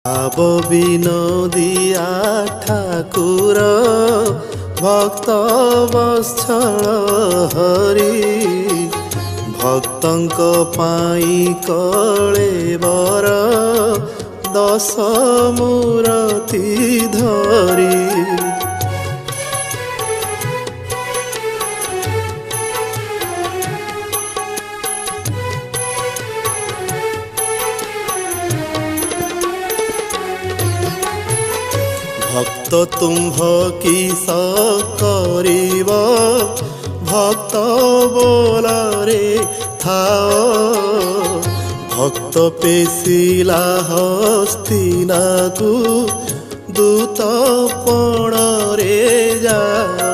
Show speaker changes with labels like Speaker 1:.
Speaker 1: ভাব বিনোদিয়া ঠাকুর ভক্ত বৎসଳ হরি ভক্তଙ୍କ ପାଇଁ କଳେବର ଦଶ ମୂରତି ଧରି। ভক্ত তুম্ভ কিস করিব ভক্ত বোলরে থাও ভক্ত পেশিলা হস্তিনাকু দূত পণরে যাও।